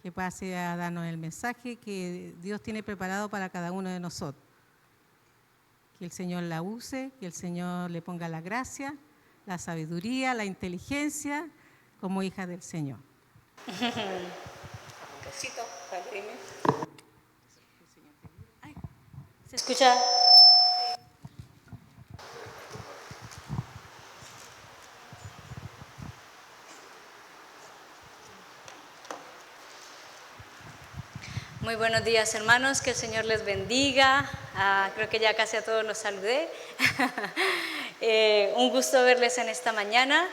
que pase a darnos el mensaje que Dios tiene preparado para cada uno de nosotros. Que el Señor la use, que el Señor le ponga la gracia, la sabiduría, la inteligencia como hija del Señor. ¿Se escucha? Muy buenos días, hermanos, que el Señor les bendiga. Creo que ya casi a todos los saludé. Un gusto verles en esta mañana.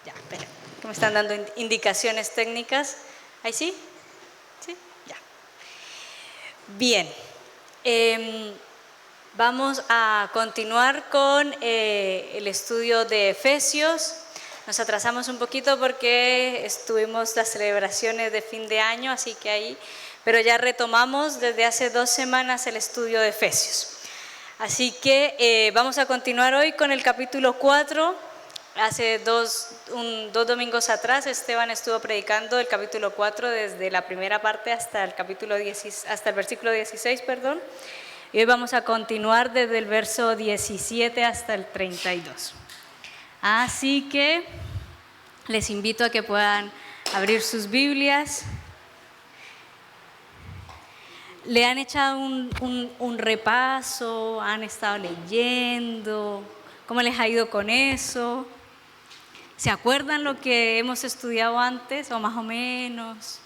Ya, espera, que me están dando indicaciones técnicas. ¿Ahí sí? ¿Sí? Ya. Bien. Vamos a continuar con el estudio de Efesios. Nos atrasamos un poquito porque estuvimos las celebraciones de fin de año, así que ahí, pero ya retomamos desde hace 2 semanas el estudio de Efesios. Así que vamos a continuar hoy con el capítulo 4. Hace dos domingos atrás Esteban estuvo predicando el capítulo 4 desde la primera parte hasta el versículo 16, perdón. Y hoy vamos a continuar desde el verso 17 hasta el 32. Así que les invito a que puedan abrir sus Biblias. ¿Le han echado un repaso? ¿Han estado leyendo? ¿Cómo les ha ido con eso? ¿Se acuerdan lo que hemos estudiado antes o más o menos?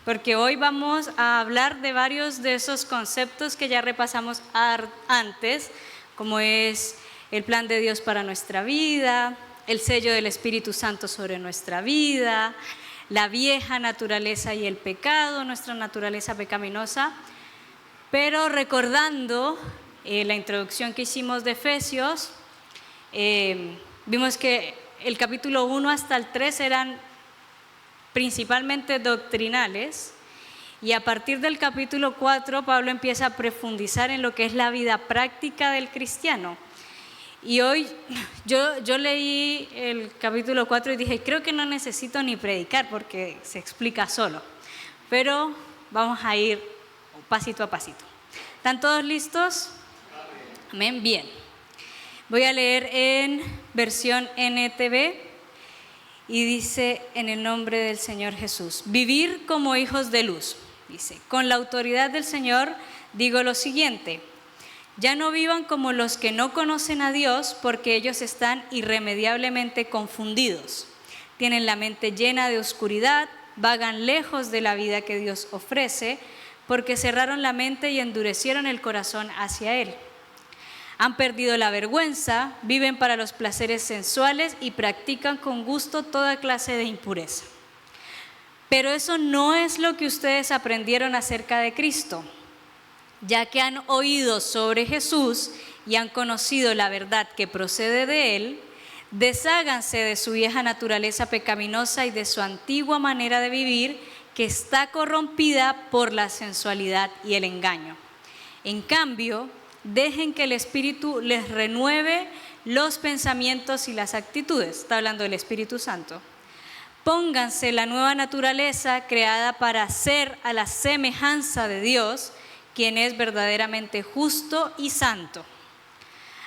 Porque hoy vamos a hablar de varios de esos conceptos que ya repasamos antes, como es el plan de Dios para nuestra vida, el sello del Espíritu Santo sobre nuestra vida, la vieja naturaleza y el pecado, nuestra naturaleza pecaminosa. Pero recordando la introducción que hicimos de Efesios, vimos que el capítulo 1 hasta el 3 eran principalmente doctrinales, y a partir del capítulo 4 Pablo empieza a profundizar en lo que es la vida práctica del cristiano. Y hoy yo leí el capítulo 4 y dije, creo que no necesito ni predicar porque se explica solo, pero vamos a ir pasito a pasito. ¿Están todos listos? Amén. Bien. Voy a leer en versión NTV y dice: en el nombre del Señor Jesús, vivir como hijos de luz. Dice: con la autoridad del Señor digo lo siguiente: ya no vivan como los que no conocen a Dios, porque ellos están irremediablemente confundidos. Tienen la mente llena de oscuridad, vagan lejos de la vida que Dios ofrece, porque cerraron la mente y endurecieron el corazón hacia Él. Han perdido la vergüenza, viven para los placeres sensuales y practican con gusto toda clase de impureza. Pero eso no es lo que ustedes aprendieron acerca de Cristo. Ya que han oído sobre Jesús y han conocido la verdad que procede de Él, desháganse de su vieja naturaleza pecaminosa y de su antigua manera de vivir, que está corrompida por la sensualidad y el engaño. En cambio, dejen que el Espíritu les renueve los pensamientos y las actitudes. Está hablando del Espíritu Santo. Pónganse la nueva naturaleza creada para ser a la semejanza de Dios, quien es verdaderamente justo y santo.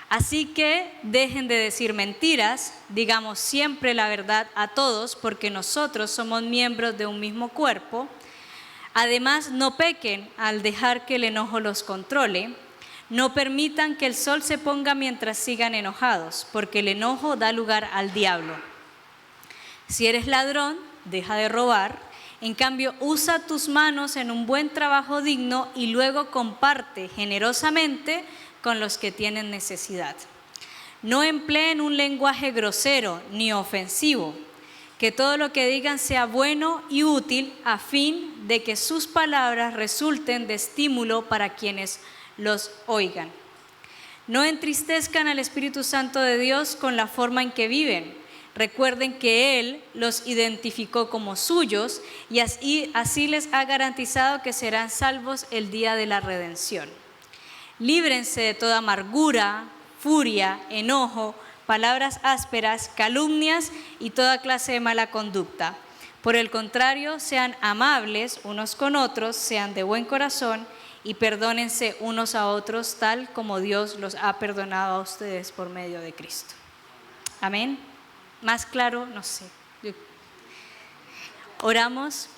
Así que dejen de decir mentiras, digamos siempre la verdad a todos, porque nosotros somos miembros de un mismo cuerpo. Además, no pequen al dejar que el enojo los controle. No permitan que el sol se ponga mientras sigan enojados, porque el enojo da lugar al diablo. Si eres ladrón, deja de robar. En cambio, usa tus manos en un buen trabajo digno y luego comparte generosamente con los que tienen necesidad. No empleen un lenguaje grosero ni ofensivo. Que todo lo que digan sea bueno y útil, a fin de que sus palabras resulten de estímulo para quienes los oigan. No entristezcan al Espíritu Santo de Dios con la forma en que viven. Recuerden que Él los identificó como suyos y así les ha garantizado que serán salvos el día de la redención. Líbrense de toda amargura, furia, enojo, palabras ásperas, calumnias y toda clase de mala conducta. Por el contrario, sean amables unos con otros, sean de buen corazón y perdónense unos a otros tal como Dios los ha perdonado a ustedes por medio de Cristo. Amén. Más claro, no sé. Oramos.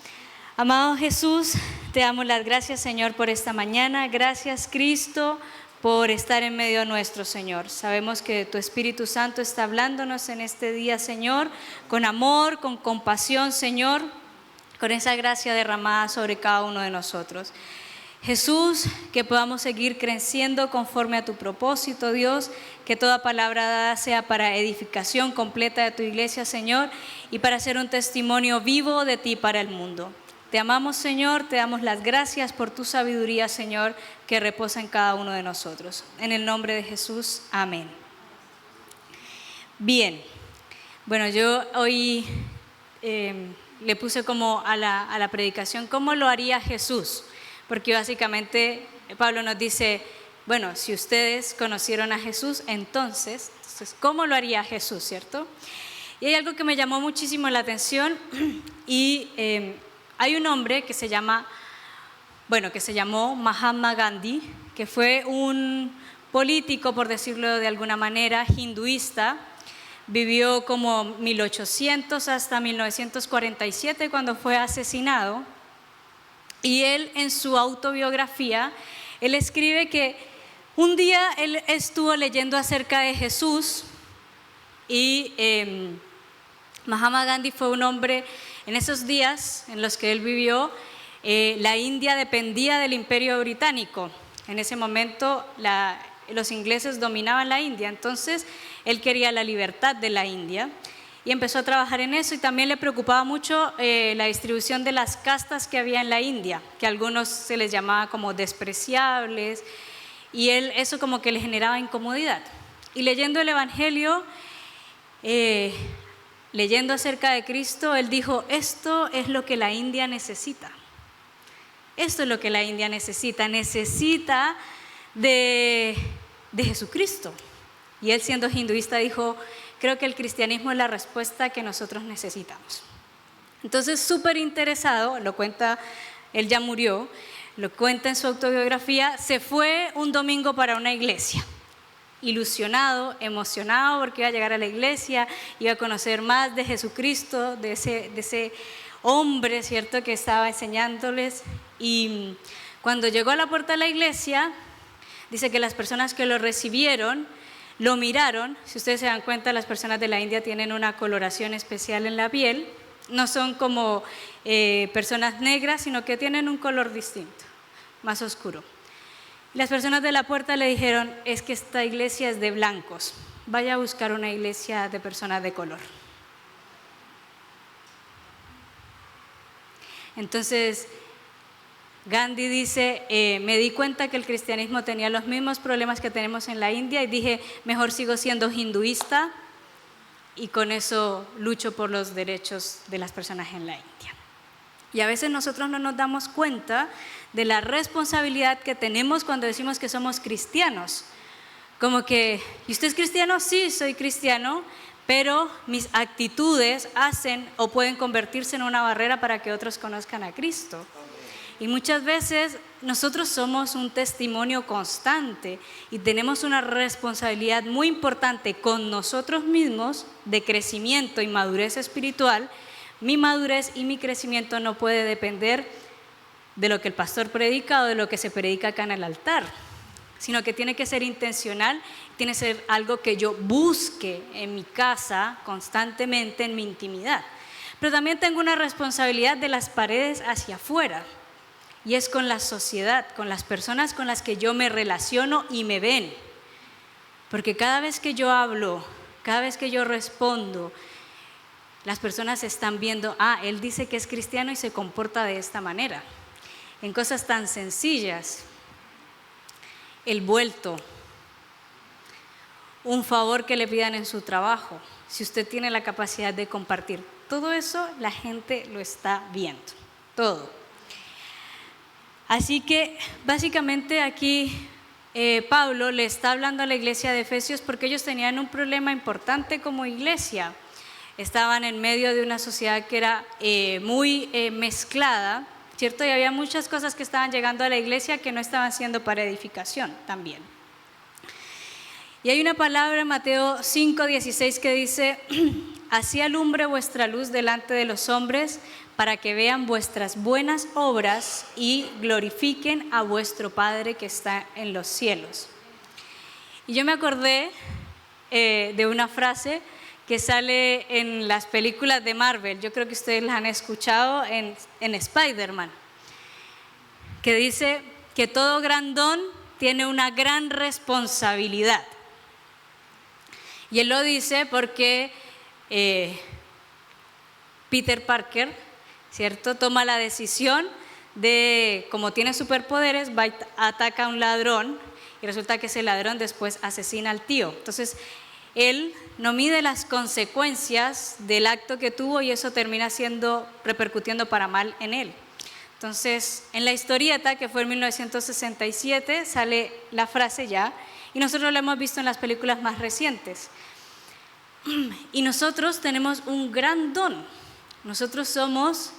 Amado Jesús, te damos las gracias, Señor, por esta mañana. Gracias, Cristo, por estar en medio nuestro, Señor. Sabemos que tu Espíritu Santo está hablándonos en este día, Señor, con amor, con compasión, Señor, con esa gracia derramada sobre cada uno de nosotros. Jesús, que podamos seguir creciendo conforme a tu propósito, Dios, que toda palabra dada sea para edificación completa de tu iglesia, Señor, y para ser un testimonio vivo de ti para el mundo. Te amamos, Señor, te damos las gracias por tu sabiduría, Señor, que reposa en cada uno de nosotros. En el nombre de Jesús, amén. Bien, bueno, yo hoy le puse como a la predicación, ¿cómo lo haría Jesús? Porque básicamente Pablo nos dice, bueno, si ustedes conocieron a Jesús, entonces, ¿cómo lo haría Jesús, cierto? Y hay algo que me llamó muchísimo la atención y hay un hombre que se llamó Mahatma Gandhi, que fue un político, por decirlo de alguna manera, hinduista. Vivió como 1800 hasta 1947 cuando fue asesinado. Y él en su autobiografía, él escribe que un día él estuvo leyendo acerca de Jesús y Mahatma Gandhi fue un hombre, en esos días en los que él vivió, la India dependía del Imperio Británico. En ese momento los ingleses dominaban la India, entonces él quería la libertad de la India. Y empezó a trabajar en eso y también le preocupaba mucho la distribución de las castas que había en la India, que a algunos se les llamaba como despreciables y él eso como que le generaba incomodidad. Y leyendo el Evangelio, leyendo acerca de Cristo, él dijo, esto es lo que la India necesita. Esto es lo que la India necesita de Jesucristo. Y él siendo hinduista dijo, creo que el cristianismo es la respuesta que nosotros necesitamos. Entonces, súper interesado, lo cuenta, él ya murió, lo cuenta en su autobiografía, se fue un domingo para una iglesia, ilusionado, emocionado porque iba a llegar a la iglesia, iba a conocer más de Jesucristo, de ese hombre, ¿cierto?, que estaba enseñándoles. Y cuando llegó a la puerta de la iglesia, dice que las personas que lo recibieron, lo miraron. Si ustedes se dan cuenta, las personas de la India tienen una coloración especial en la piel, no son como personas negras, sino que tienen un color distinto, más oscuro. Las personas de la puerta le dijeron, es que esta iglesia es de blancos, vaya a buscar una iglesia de personas de color. Entonces, Gandhi dice, me di cuenta que el cristianismo tenía los mismos problemas que tenemos en la India y dije, mejor sigo siendo hinduista y con eso lucho por los derechos de las personas en la India. Y a veces nosotros no nos damos cuenta de la responsabilidad que tenemos cuando decimos que somos cristianos. Como que, ¿y usted es cristiano? Sí, soy cristiano, pero mis actitudes hacen o pueden convertirse en una barrera para que otros conozcan a Cristo. Y muchas veces nosotros somos un testimonio constante y tenemos una responsabilidad muy importante con nosotros mismos de crecimiento y madurez espiritual. Mi madurez y mi crecimiento no puede depender de lo que el pastor predica o de lo que se predica acá en el altar, sino que tiene que ser intencional, tiene que ser algo que yo busque en mi casa constantemente, en mi intimidad. Pero también tengo una responsabilidad de las paredes hacia afuera. Y es con la sociedad, con las personas con las que yo me relaciono y me ven. Porque cada vez que yo hablo, cada vez que yo respondo, las personas están viendo, él dice que es cristiano y se comporta de esta manera. En cosas tan sencillas, el vuelto, un favor que le pidan en su trabajo, si usted tiene la capacidad de compartir, todo eso la gente lo está viendo, todo. Así que básicamente aquí Pablo le está hablando a la iglesia de Efesios porque ellos tenían un problema importante como iglesia. estaban en medio de una sociedad que era muy mezclada, ¿cierto? Y había muchas cosas que estaban llegando a la iglesia que no estaban siendo para edificación también. Y hay una palabra en Mateo 5:16 que dice: así alumbre vuestra luz delante de los hombres, para que vean vuestras buenas obras y glorifiquen a vuestro Padre que está en los cielos. Y yo me acordé de una frase que sale en las películas de Marvel, yo creo que ustedes las han escuchado en Spider-Man, que dice que todo gran don tiene una gran responsabilidad. Y él lo dice porque Peter Parker, ¿cierto?, toma la decisión de, como tiene superpoderes, va a atacar a un ladrón y resulta que ese ladrón después asesina al tío. Entonces, él no mide las consecuencias del acto que tuvo y eso termina repercutiendo para mal en él. Entonces, en la historieta, que fue en 1967, sale la frase ya, y nosotros la hemos visto en las películas más recientes. Y nosotros tenemos un gran don. Nosotros somos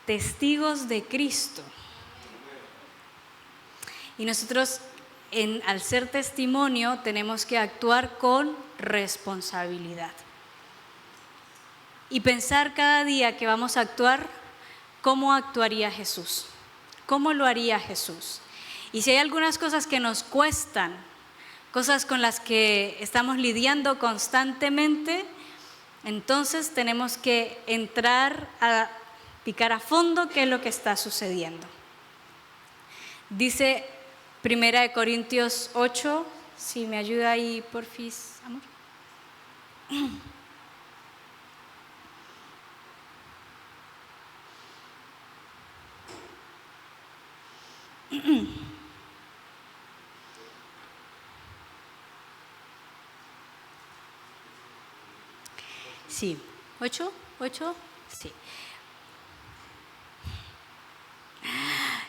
testigos de Cristo. Y nosotros, al ser testimonio, tenemos que actuar con responsabilidad. Y pensar cada día que vamos a actuar, ¿cómo actuaría Jesús? ¿Cómo lo haría Jesús? Y si hay algunas cosas que nos cuestan, cosas con las que estamos lidiando constantemente, entonces tenemos que entrar a picar a fondo qué es lo que está sucediendo. Dice 1 Corintios 8, si me ayuda ahí, porfis, amor. Sí, 8, sí.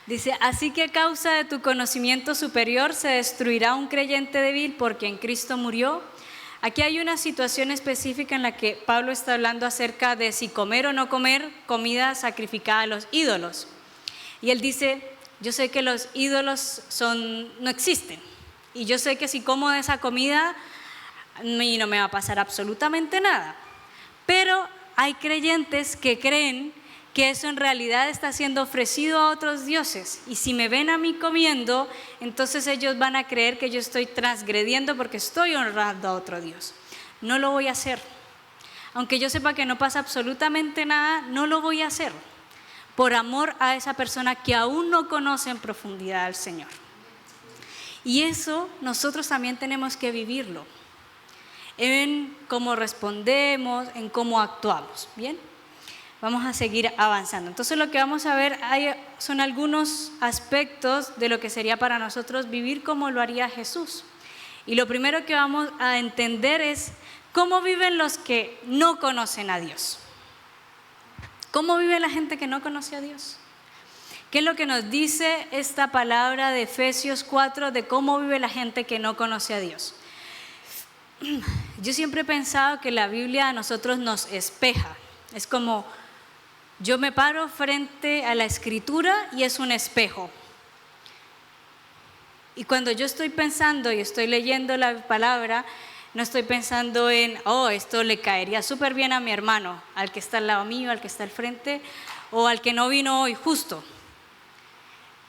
Dice, así que a causa de tu conocimiento superior se destruirá un creyente débil porque en Cristo murió. Aquí hay una situación específica en la que Pablo está hablando acerca de si comer o no comer comida sacrificada a los ídolos. Y él dice, yo sé que los ídolos no existen. Y yo sé que si como de esa comida no me va a pasar absolutamente nada. Pero hay creyentes que creen que eso en realidad está siendo ofrecido a otros dioses. Y si me ven a mí comiendo, entonces ellos van a creer que yo estoy transgrediendo porque estoy honrando a otro Dios. No lo voy a hacer. Aunque yo sepa que no pasa absolutamente nada, no lo voy a hacer. Por amor a esa persona que aún no conoce en profundidad al Señor. Y eso nosotros también tenemos que vivirlo. En cómo respondemos, en cómo actuamos. ¿Bien? Vamos a seguir avanzando. Entonces lo que vamos a ver son algunos aspectos de lo que sería para nosotros vivir como lo haría Jesús. Y lo primero que vamos a entender es cómo viven los que no conocen a Dios. ¿Cómo vive la gente que no conoce a Dios? ¿Qué es lo que nos dice esta palabra de Efesios 4 de cómo vive la gente que no conoce a Dios? Yo siempre he pensado que la Biblia a nosotros nos espeja. Es como yo me paro frente a la Escritura y es un espejo. Y cuando yo estoy pensando y estoy leyendo la palabra, no estoy pensando en, esto le caería súper bien a mi hermano, al que está al lado mío, al que está al frente, o al que no vino hoy justo.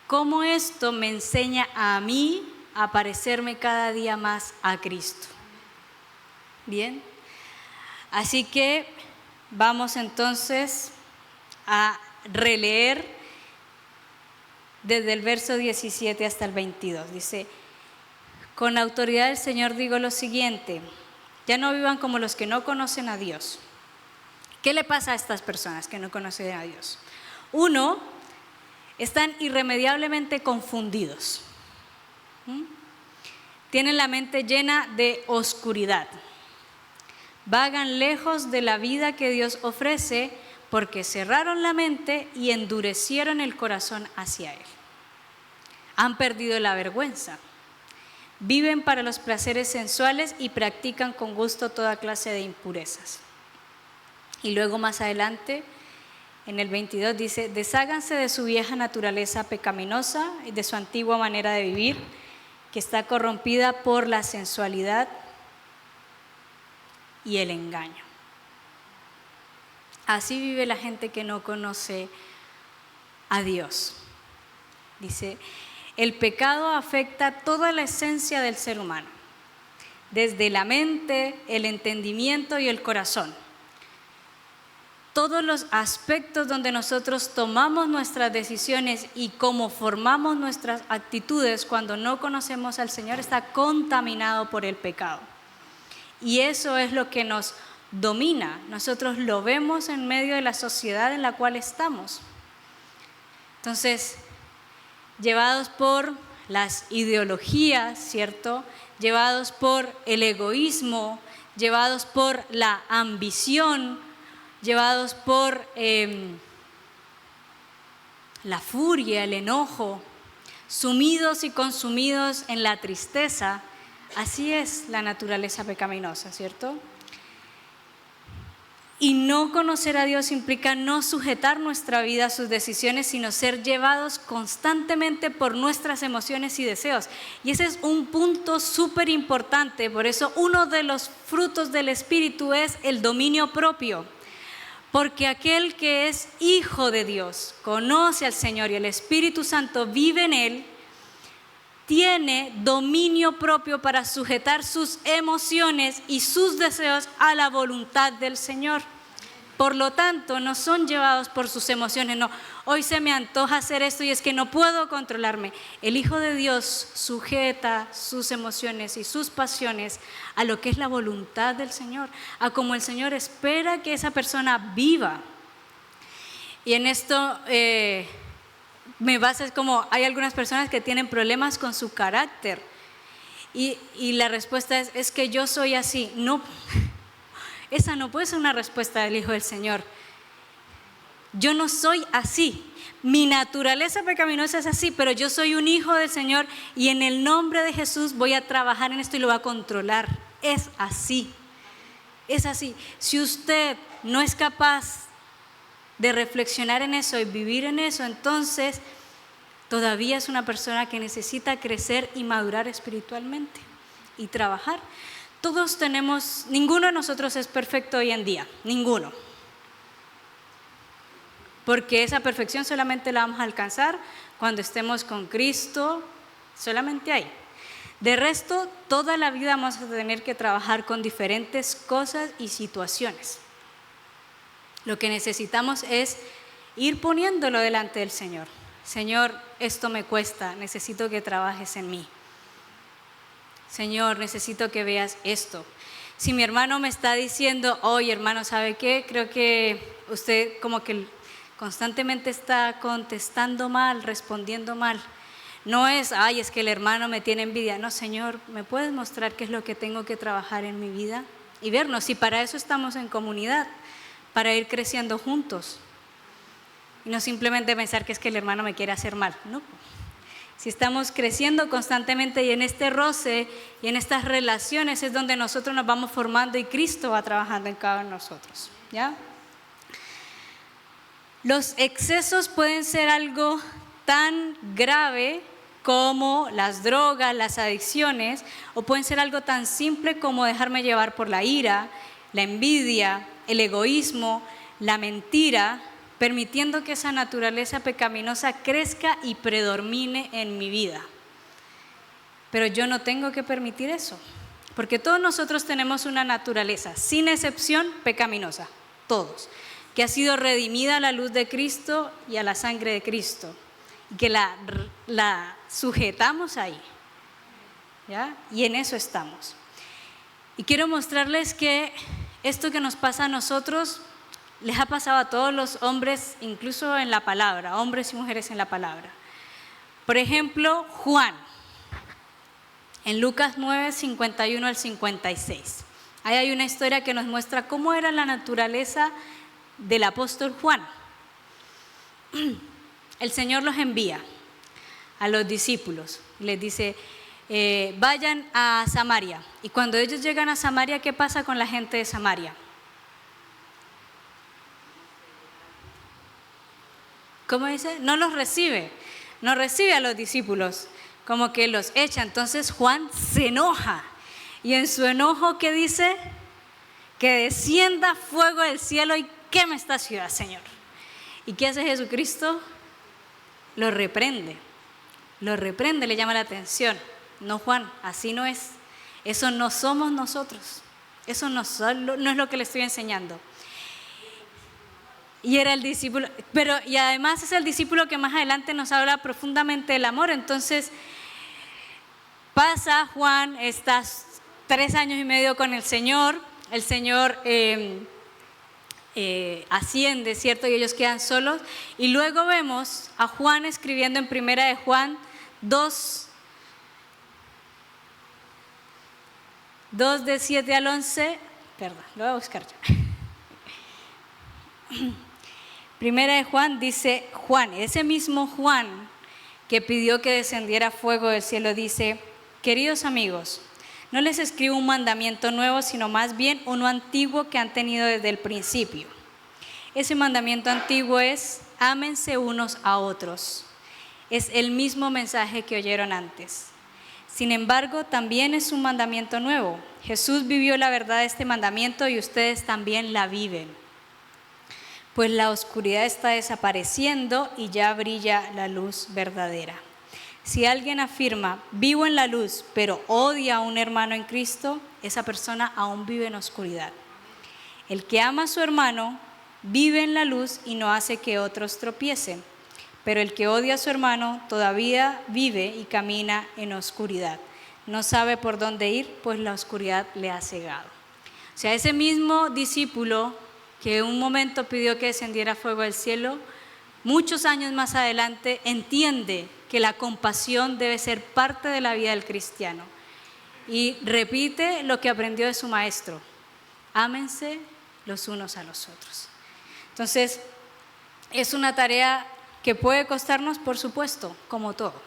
¿Cómo esto me enseña a mí a parecerme cada día más a Cristo? Bien, así que vamos entonces a releer desde el verso 17 hasta el 22. Dice, con autoridad del Señor digo lo siguiente, ya no vivan como los que no conocen a Dios. ¿Qué le pasa a estas personas que no conocen a Dios? Uno, están irremediablemente confundidos. Tienen la mente llena de oscuridad. Vagan lejos de la vida que Dios ofrece porque cerraron la mente y endurecieron el corazón hacia Él. Han perdido la vergüenza. Viven para los placeres sensuales y practican con gusto toda clase de impurezas. Y luego más adelante, en el 22 dice, desháganse de su vieja naturaleza pecaminosa y de su antigua manera de vivir, que está corrompida por la sensualidad y el engaño. Así vive la gente que no conoce a Dios. Dice, el pecado afecta toda la esencia del ser humano, desde la mente, el entendimiento y el corazón. Todos los aspectos donde nosotros tomamos nuestras decisiones y cómo formamos nuestras actitudes cuando no conocemos al Señor está contaminado por el pecado. Y eso es lo que nos domina. Nosotros lo vemos en medio de la sociedad en la cual estamos. Entonces, llevados por las ideologías, ¿cierto? Llevados por el egoísmo, llevados por la ambición, llevados por la furia, el enojo, sumidos y consumidos en la tristeza. Así es la naturaleza pecaminosa, ¿cierto? Y no conocer a Dios implica no sujetar nuestra vida a sus decisiones, sino ser llevados constantemente por nuestras emociones y deseos. Y ese es un punto súper importante. Por eso uno de los frutos del Espíritu es el dominio propio. Porque aquel que es hijo de Dios, conoce al Señor y el Espíritu Santo vive en él, tiene dominio propio para sujetar sus emociones y sus deseos a la voluntad del Señor. Por lo tanto, no son llevados por sus emociones, no, hoy se me antoja hacer esto y es que no puedo controlarme. El Hijo de Dios sujeta sus emociones y sus pasiones a lo que es la voluntad del Señor, a como el Señor espera que esa persona viva. Y en esto me basa, es como hay algunas personas que tienen problemas con su carácter y la respuesta es que yo soy así. No, esa no puede ser una respuesta del Hijo del Señor. Yo no soy así, mi naturaleza pecaminosa es así, pero yo soy un hijo del Señor y en el nombre de Jesús voy a trabajar en esto y lo voy a controlar. Es así, es así. Si usted no es capaz de reflexionar en eso y vivir en eso, entonces todavía es una persona que necesita crecer y madurar espiritualmente y trabajar. Todos tenemos, ninguno de nosotros es perfecto hoy en día, ninguno. Porque esa perfección solamente la vamos a alcanzar cuando estemos con Cristo, solamente ahí. De resto, toda la vida vamos a tener que trabajar con diferentes cosas y situaciones. Lo que necesitamos es ir poniéndolo delante del Señor. Señor, esto me cuesta, necesito que trabajes en mí. Señor, necesito que veas esto. Si mi hermano me está diciendo, oye hermano, ¿sabe qué? Creo que usted como que constantemente está contestando mal, respondiendo mal. No es, ay, es que el hermano me tiene envidia. No, Señor, ¿me puedes mostrar qué es lo que tengo que trabajar en mi vida? Y vernos, y para eso estamos en comunidad, para ir creciendo juntos. Y no simplemente pensar que es que el hermano me quiere hacer mal. No. Si estamos creciendo constantemente y en este roce y en estas relaciones es donde nosotros nos vamos formando y Cristo va trabajando en cada uno de nosotros. ¿Ya? Los excesos pueden ser algo tan grave como las drogas, las adicciones, o pueden ser algo tan simple como dejarme llevar por la ira, la envidia, el egoísmo, la mentira, permitiendo que esa naturaleza pecaminosa crezca y predomine en mi vida. Pero yo no tengo que permitir eso, porque todos nosotros tenemos una naturaleza, sin excepción, pecaminosa, todos, que ha sido redimida a la luz de Cristo y a la sangre de Cristo, y que la sujetamos ahí, ¿ya? Y en eso estamos. Y quiero mostrarles que esto que nos pasa a nosotros les ha pasado a todos los hombres, incluso en la palabra, hombres y mujeres en la palabra. Por ejemplo, Juan, en Lucas 9, 51 al 56. Ahí hay una historia que nos muestra cómo era la naturaleza del apóstol Juan. El Señor los envía a los discípulos, les dice, vayan a Samaria. Y cuando ellos llegan a Samaria, ¿qué pasa con la gente de Samaria? ¿cómo dice? No los recibe, no recibe a los discípulos, como que los echa. Entonces Juan se enoja y en su enojo, ¿qué dice? Que descienda fuego del cielo y queme esta ciudad, Señor. ¿Y qué hace Jesucristo? Lo reprende, le llama la atención. No, Juan, así no es. Eso no somos nosotros. Eso no es lo que le estoy enseñando. Y era el discípulo, y además es el discípulo que más adelante nos habla profundamente del amor. Entonces pasa Juan, está 3 años y medio con el Señor asciende, ¿cierto? Y ellos quedan solos. Y luego vemos a Juan escribiendo en Primera de Juan 2, de 7 al 11, perdón, lo voy a buscar yo. Primera de Juan dice, Juan, ese mismo Juan que pidió que descendiera fuego del cielo, dice: queridos amigos, no les escribo un mandamiento nuevo, sino más bien uno antiguo que han tenido desde el principio. Ese mandamiento antiguo es: ámense unos a otros. Es el mismo mensaje que oyeron antes. Sin embargo, también es un mandamiento nuevo. Jesús vivió la verdad de este mandamiento y ustedes también la viven. Pues la oscuridad está desapareciendo y ya brilla la luz verdadera. Si alguien afirma, vivo en la luz, pero odia a un hermano en Cristo, esa persona aún vive en oscuridad. El que ama a su hermano vive en la luz y no hace que otros tropiecen. Pero el que odia a su hermano todavía vive y camina en oscuridad. No sabe por dónde ir, pues la oscuridad le ha cegado. O sea, ese mismo discípulo que en un momento pidió que descendiera fuego del cielo, muchos años más adelante entiende que la compasión debe ser parte de la vida del cristiano. Y repite lo que aprendió de su maestro: ámense los unos a los otros. Entonces, es una tarea que puede costarnos, por supuesto, como todo.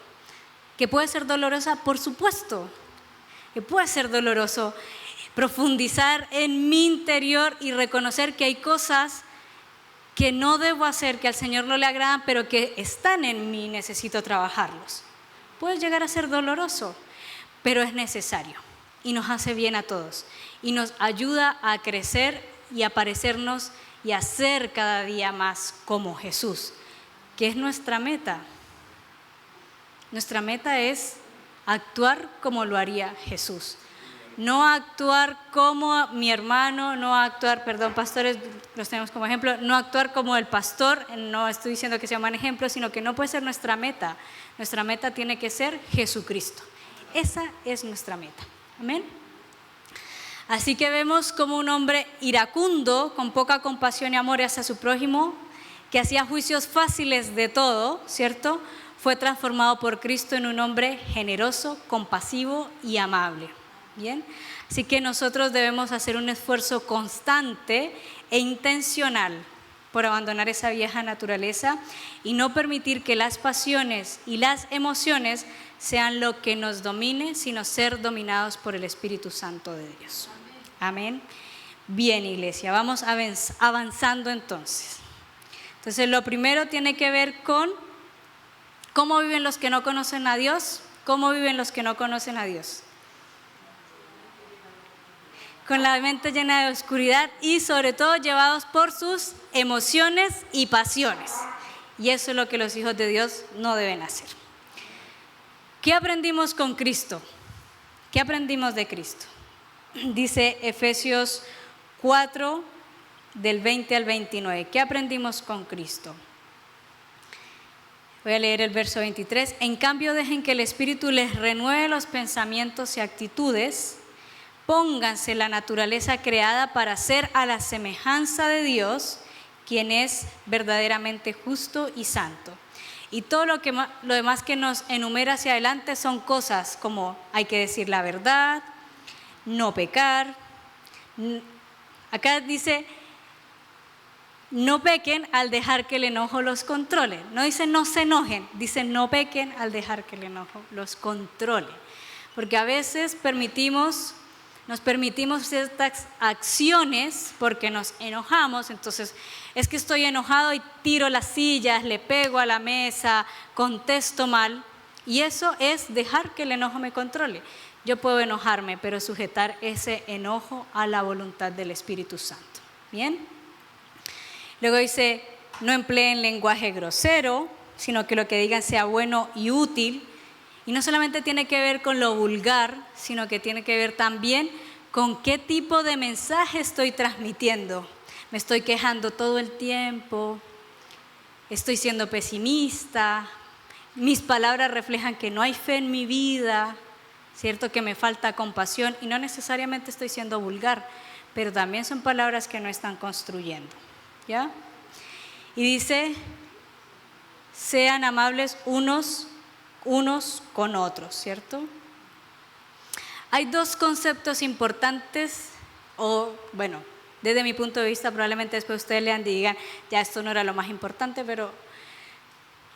Que puede ser dolorosa, por supuesto. Que puede ser doloroso profundizar en mi interior y reconocer que hay cosas que no debo hacer, que al Señor no le agradan, pero que están en mí y necesito trabajarlos. Puede llegar a ser doloroso, pero es necesario y nos hace bien a todos y nos ayuda a crecer y a parecernos y a ser cada día más como Jesús, que es nuestra meta. Nuestra meta es actuar como lo haría Jesús. No actuar como mi hermano, no actuar, pastores, los tenemos como ejemplo, no actuar como el pastor, no estoy diciendo que sea un mal ejemplo, sino que no puede ser nuestra meta. Nuestra meta tiene que ser Jesucristo. Esa es nuestra meta. Amén. Así que vemos como un hombre iracundo, con poca compasión y amor hacia su prójimo, que hacía juicios fáciles de todo, ¿cierto?, fue transformado por Cristo en un hombre generoso, compasivo y amable. Bien, así que nosotros debemos hacer un esfuerzo constante e intencional por abandonar esa vieja naturaleza y no permitir que las pasiones y las emociones sean lo que nos domine, sino ser dominados por el Espíritu Santo de Dios. Amén. Bien, iglesia, vamos avanzando entonces. Entonces, lo primero tiene que ver con cómo viven los que no conocen a Dios. ¿Cómo viven los que no conocen a Dios? Con la mente llena de oscuridad y sobre todo llevados por sus emociones y pasiones. Y eso es lo que los hijos de Dios no deben hacer. ¿Qué aprendimos con Cristo? ¿Qué aprendimos de Cristo? Dice Efesios 4, del 20 al 29. ¿Qué aprendimos con Cristo? Voy a leer el verso 23. En cambio, dejen que el Espíritu les renueve los pensamientos y actitudes. Pónganse la naturaleza creada para ser a la semejanza de Dios, quien es verdaderamente justo y santo. Y todo lo demás que nos enumera hacia adelante son cosas como hay que decir la verdad, no pecar. Acá dice, no pequen al dejar que el enojo los controle. No dice no se enojen, dice no pequen al dejar que el enojo los controle. Porque a veces permitimos nos permitimos ciertas acciones porque nos enojamos. Entonces, es que estoy enojado y tiro las sillas, le pego a la mesa, contesto mal. Y eso es dejar que el enojo me controle. Yo puedo enojarme, pero sujetar ese enojo a la voluntad del Espíritu Santo. ¿Bien? Luego dice, no empleen lenguaje grosero, sino que lo que digan sea bueno y útil. Y no solamente tiene que ver con lo vulgar, sino que tiene que ver también con qué tipo de mensaje estoy transmitiendo. Me estoy quejando todo el tiempo, estoy siendo pesimista, mis palabras reflejan que no hay fe en mi vida, cierto que me falta compasión y no necesariamente estoy siendo vulgar, pero también son palabras que no están construyendo, ¿ya? Y dice, sean amables unos con otros, ¿cierto? Hay dos conceptos importantes, o bueno, desde mi punto de vista, probablemente después ustedes lean y digan, ya esto no era lo más importante, pero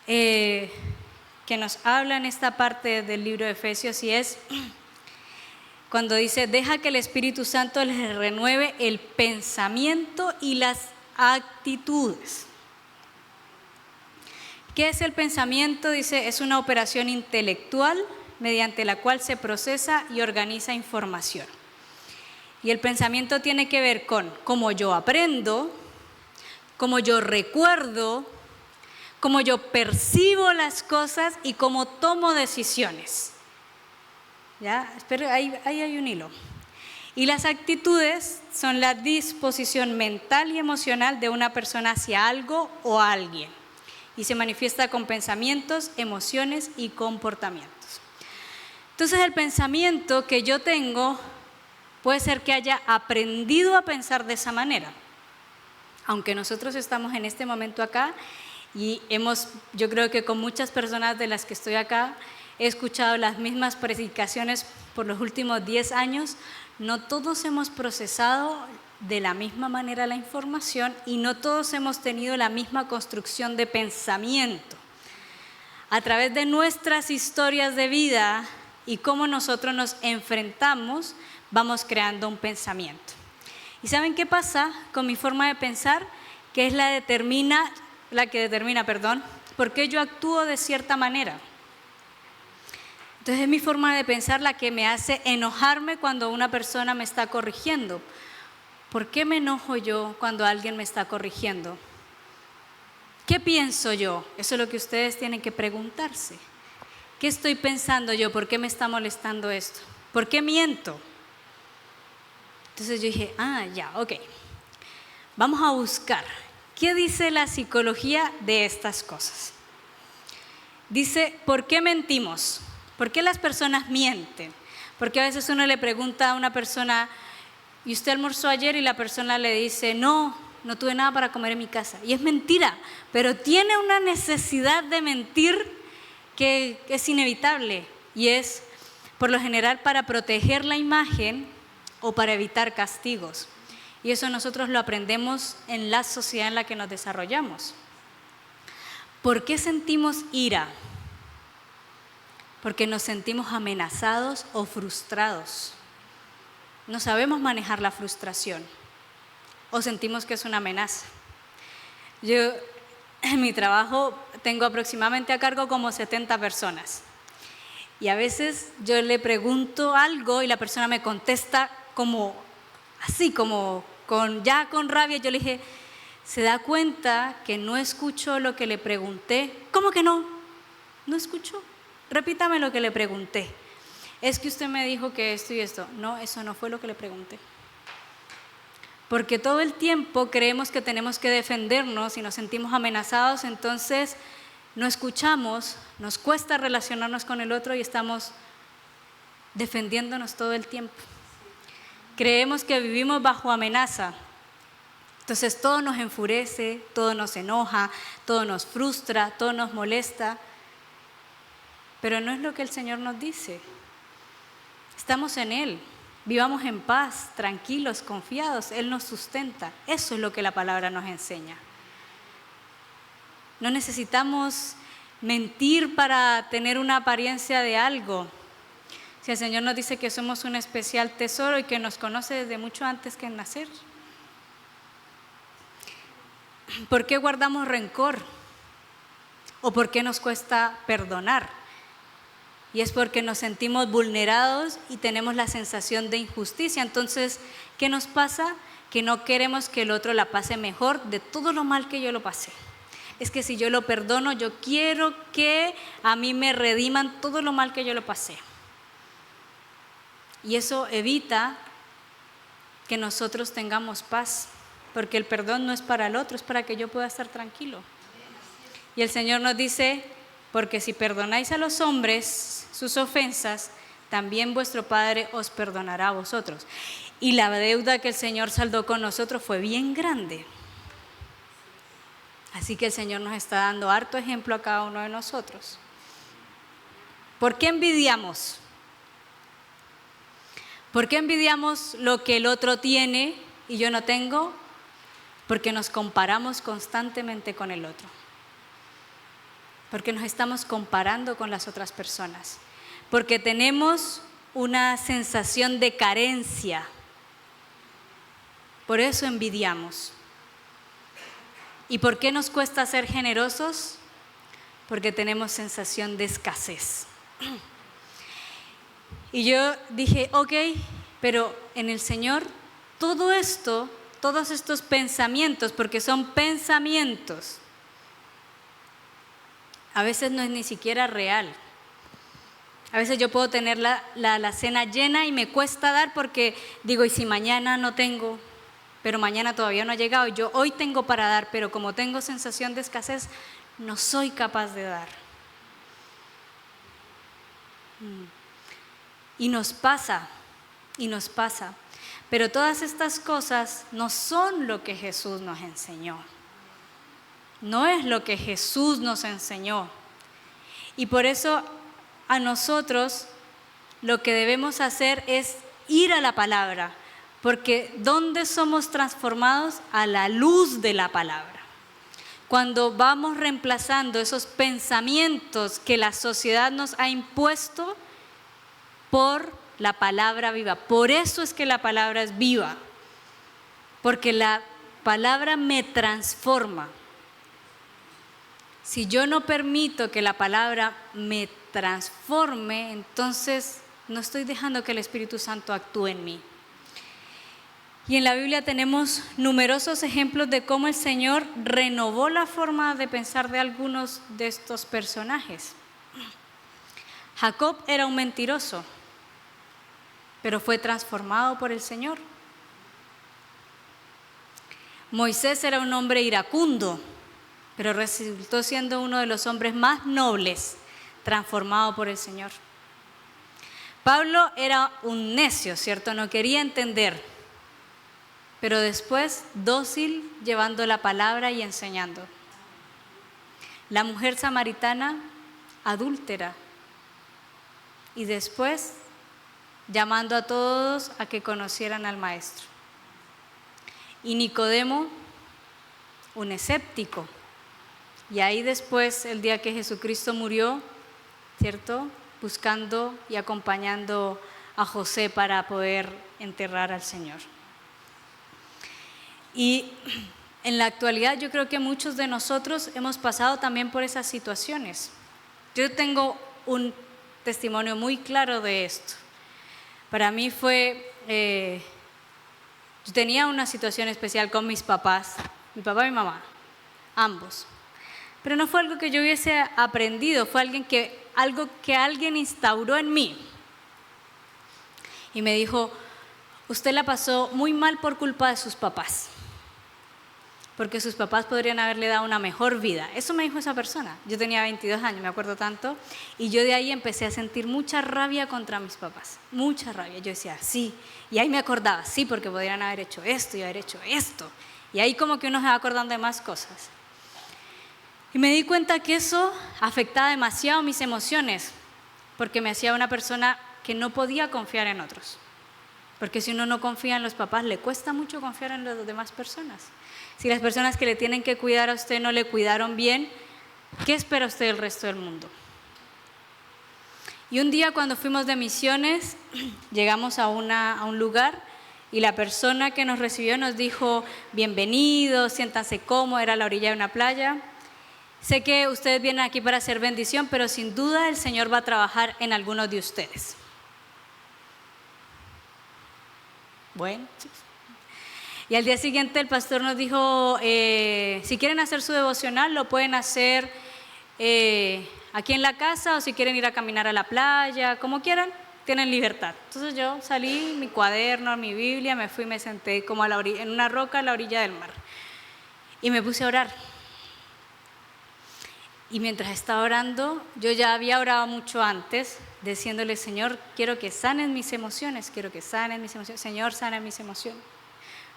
que nos habla en esta parte del libro de Efesios, y es cuando dice, deja que el Espíritu Santo les renueve el pensamiento y las actitudes. ¿Qué es el pensamiento? Dice, es una operación intelectual mediante la cual se procesa y organiza información. Y el pensamiento tiene que ver con cómo yo aprendo, cómo yo recuerdo, cómo yo percibo las cosas y cómo tomo decisiones. ¿Ya? Espero, ahí hay un hilo. Y las actitudes son la disposición mental y emocional de una persona hacia algo o a alguien. Y se manifiesta con pensamientos, emociones y comportamientos. Entonces el pensamiento que yo tengo puede ser que haya aprendido a pensar de esa manera. Aunque nosotros estamos en este momento acá y yo creo que con muchas personas de las que estoy acá, he escuchado las mismas predicaciones por los últimos 10 años, no todos hemos procesado de la misma manera la información y no todos hemos tenido la misma construcción de pensamiento. A través de nuestras historias de vida y cómo nosotros nos enfrentamos, vamos creando un pensamiento. ¿Y saben qué pasa con mi forma de pensar? Que es la que determina, por qué yo actúo de cierta manera. Entonces es mi forma de pensar la que me hace enojarme cuando una persona me está corrigiendo. ¿Por qué me enojo yo cuando alguien me está corrigiendo? ¿Qué pienso yo? Eso es lo que ustedes tienen que preguntarse. ¿Qué estoy pensando yo? ¿Por qué me está molestando esto? ¿Por qué miento? Entonces yo dije, ok. Vamos a buscar. ¿Qué dice la psicología de estas cosas? Dice, ¿por qué mentimos? ¿Por qué las personas mienten? Porque a veces uno le pregunta a una persona, ¿y usted almorzó ayer? Y la persona le dice, no tuve nada para comer en mi casa. Y es mentira, pero tiene una necesidad de mentir que es inevitable. Y es, por lo general, para proteger la imagen o para evitar castigos. Y eso nosotros lo aprendemos en la sociedad en la que nos desarrollamos. ¿Por qué sentimos ira? Porque nos sentimos amenazados o frustrados. No sabemos manejar la frustración o sentimos que es una amenaza. Yo en mi trabajo tengo aproximadamente a cargo como 70 personas y a veces yo le pregunto algo y la persona me contesta como así, como con rabia. Yo le dije, ¿se da cuenta que no escuchó lo que le pregunté? ¿Cómo que no? ¿No escuchó? Repítame lo que le pregunté. Es que usted me dijo que esto y esto. No, eso no fue lo que le pregunté. Porque todo el tiempo creemos que tenemos que defendernos y nos sentimos amenazados, entonces no escuchamos, nos cuesta relacionarnos con el otro y estamos defendiéndonos todo el tiempo. Creemos que vivimos bajo amenaza. Entonces todo nos enfurece, todo nos enoja, todo nos frustra, todo nos molesta. Pero no es lo que el Señor nos dice. Estamos en Él, vivamos en paz, tranquilos, confiados, Él nos sustenta. Eso es lo que la palabra nos enseña. No necesitamos mentir para tener una apariencia de algo, Si el Señor nos dice que somos un especial tesoro y que nos conoce desde mucho antes que nacer. ¿Por qué guardamos rencor? ¿O por qué nos cuesta perdonar? Y es porque nos sentimos vulnerados y tenemos la sensación de injusticia. Entonces, ¿qué nos pasa? Que no queremos que el otro la pase mejor de todo lo mal que yo lo pasé. Es que si yo lo perdono, yo quiero que a mí me rediman todo lo mal que yo lo pasé. Y eso evita que nosotros tengamos paz, porque el perdón no es para el otro, es para que yo pueda estar tranquilo. Y el Señor nos dice, porque si perdonáis a los hombres sus ofensas, también vuestro Padre os perdonará a vosotros. Y la deuda que el Señor saldó con nosotros fue bien grande. Así que el Señor nos está dando harto ejemplo a cada uno de nosotros. ¿Por qué envidiamos? ¿Por qué envidiamos lo que el otro tiene y yo no tengo? Porque nos comparamos constantemente con el otro. Porque nos estamos comparando con las otras personas. Porque tenemos una sensación de carencia. Por eso envidiamos. ¿Y por qué nos cuesta ser generosos? Porque tenemos sensación de escasez. Y yo dije, ok, pero en el Señor todo esto, todos estos pensamientos, porque son pensamientos, a veces no es ni siquiera real. A veces yo puedo tener la cena llena y me cuesta dar porque digo, ¿y si mañana no tengo? Pero mañana todavía no ha llegado. Yo hoy tengo para dar, pero como tengo sensación de escasez, no soy capaz de dar. Y nos pasa. Pero todas estas cosas no son lo que Jesús nos enseñó. No es lo que Jesús nos enseñó. Y por eso a nosotros lo que debemos hacer es ir a la palabra, porque ¿dónde somos transformados? A la luz de la palabra. Cuando vamos reemplazando esos pensamientos que la sociedad nos ha impuesto por la palabra viva. Por eso es que la palabra es viva, porque la palabra me transforma. Si yo no permito que la palabra me transforme, entonces no estoy dejando que el Espíritu Santo actúe en mí. Y en la Biblia tenemos numerosos ejemplos de cómo el Señor renovó la forma de pensar de algunos de estos personajes. Jacob era un mentiroso, pero fue transformado por el Señor. Moisés era un hombre iracundo, pero resultó siendo uno de los hombres más nobles, transformado por el Señor. Pablo era un necio, ¿cierto? No quería entender, pero después dócil, llevando la palabra y enseñando. La mujer samaritana, adúltera, y después llamando a todos a que conocieran al Maestro. Y Nicodemo, un escéptico. Y ahí después, el día que Jesucristo murió, ¿cierto? Buscando y acompañando a José para poder enterrar al Señor. Y en la actualidad yo creo que muchos de nosotros hemos pasado también por esas situaciones. Yo tengo un testimonio muy claro de esto. Para mí fue, yo tenía una situación especial con mis papás, mi papá y mi mamá, ambos. Pero no fue algo que yo hubiese aprendido, fue algo que alguien instauró en mí. Y me dijo, usted la pasó muy mal por culpa de sus papás, porque sus papás podrían haberle dado una mejor vida. Eso me dijo esa persona. Yo tenía 22 años, me acuerdo tanto, y yo de ahí empecé a sentir mucha rabia contra mis papás, mucha rabia. Yo decía, sí, y ahí me acordaba, sí, porque podrían haber hecho esto y haber hecho esto. Y ahí como que uno se va acordando de más cosas. Y me di cuenta que eso afectaba demasiado mis emociones, porque me hacía una persona que no podía confiar en otros. Porque si uno no confía en los papás, le cuesta mucho confiar en las demás personas. Si las personas que le tienen que cuidar a usted no le cuidaron bien, ¿qué espera usted del resto del mundo? Y un día cuando fuimos de misiones, llegamos a un lugar y la persona que nos recibió nos dijo, bienvenidos, siéntanse cómodos, era a la orilla de una playa. Sé que ustedes vienen aquí para hacer bendición, pero sin duda el Señor va a trabajar en algunos de ustedes. Bueno, y al día siguiente el pastor nos dijo, si quieren hacer su devocional, lo pueden hacer aquí en la casa, o si quieren ir a caminar a la playa, como quieran, tienen libertad. Entonces yo salí, mi cuaderno, mi Biblia, me fui y me senté como en una roca a la orilla del mar. Y me puse a orar. Y mientras estaba orando, yo ya había orado mucho antes, diciéndole, Señor, quiero que sanen mis emociones, quiero que sanen mis emociones. Señor, sana mis emociones.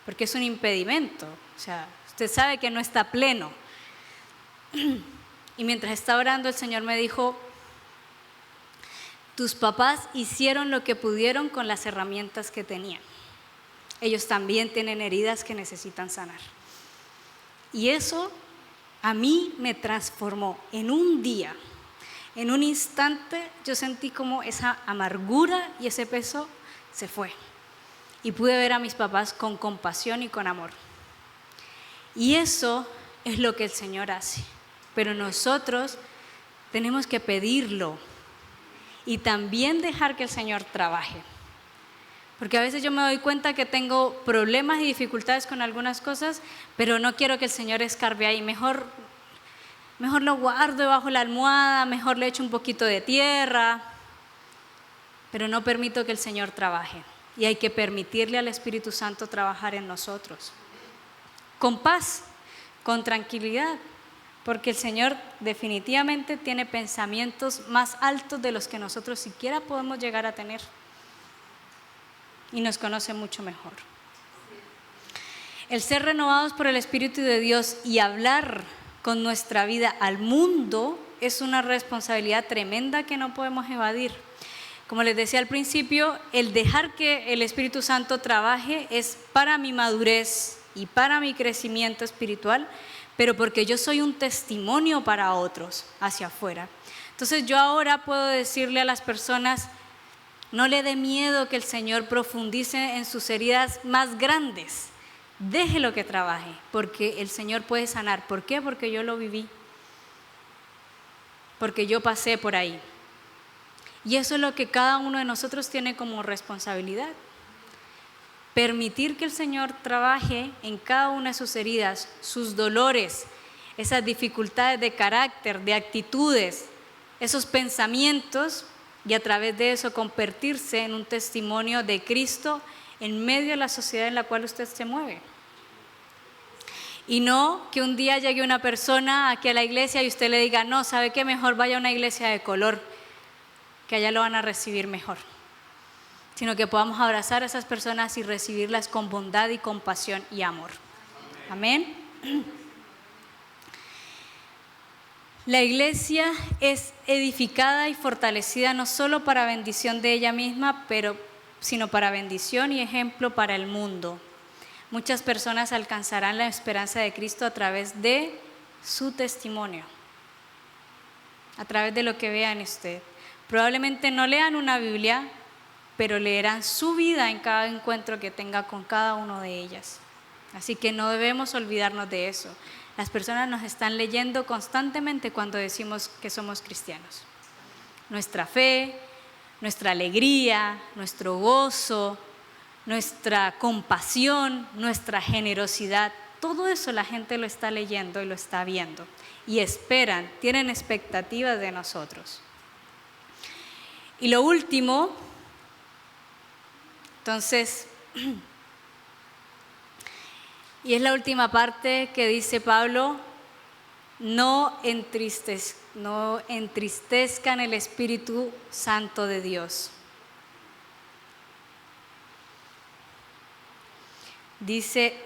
Porque es un impedimento. O sea, usted sabe que no está pleno. Y mientras estaba orando, el Señor me dijo, tus papás hicieron lo que pudieron con las herramientas que tenían. Ellos también tienen heridas que necesitan sanar. Y eso a mí me transformó en un día. En un instante yo sentí como esa amargura y ese peso se fue. Y pude ver a mis papás con compasión y con amor. Y eso es lo que el Señor hace. Pero nosotros tenemos que pedirlo y también dejar que el Señor trabaje. Porque a veces yo me doy cuenta que tengo problemas y dificultades con algunas cosas, pero no quiero que el Señor escarbe ahí. Mejor lo guardo debajo de la almohada, mejor le echo un poquito de tierra, pero no permito que el Señor trabaje. Y hay que permitirle al Espíritu Santo trabajar en nosotros. Con paz, con tranquilidad, porque el Señor definitivamente tiene pensamientos más altos de los que nosotros siquiera podemos llegar a tener. Y nos conoce mucho mejor. El ser renovados por el Espíritu de Dios y hablar con nuestra vida al mundo es una responsabilidad tremenda que no podemos evadir. Como les decía al principio, el dejar que el Espíritu Santo trabaje es para mi madurez y para mi crecimiento espiritual, pero porque yo soy un testimonio para otros hacia afuera. Entonces yo ahora puedo decirle a las personas, no le dé miedo que el Señor profundice en sus heridas más grandes. Déjelo que trabaje, porque el Señor puede sanar. ¿Por qué? Porque yo lo viví. Porque yo pasé por ahí. Y eso es lo que cada uno de nosotros tiene como responsabilidad. Permitir que el Señor trabaje en cada una de sus heridas, sus dolores, esas dificultades de carácter, de actitudes, esos pensamientos, y a través de eso convertirse en un testimonio de Cristo en medio de la sociedad en la cual usted se mueve. Y no que un día llegue una persona aquí a la iglesia y usted le diga, no, ¿sabe qué? Mejor vaya a una iglesia de color, que allá lo van a recibir mejor. Sino que podamos abrazar a esas personas y recibirlas con bondad y compasión y amor. Amén. La iglesia es edificada y fortalecida no solo para bendición de ella misma, sino para bendición y ejemplo para el mundo. Muchas personas alcanzarán la esperanza de Cristo a través de su testimonio, a través de lo que vean usted. Probablemente no lean una Biblia, pero leerán su vida en cada encuentro que tenga con cada uno de ellas. Así que no debemos olvidarnos de eso. Las personas nos están leyendo constantemente cuando decimos que somos cristianos. Nuestra fe, nuestra alegría, nuestro gozo, nuestra compasión, nuestra generosidad, todo eso la gente lo está leyendo y lo está viendo. Y esperan, tienen expectativas de nosotros. Y lo último, entonces, y es la última parte que dice Pablo, no entristezcan el Espíritu Santo de Dios. Dice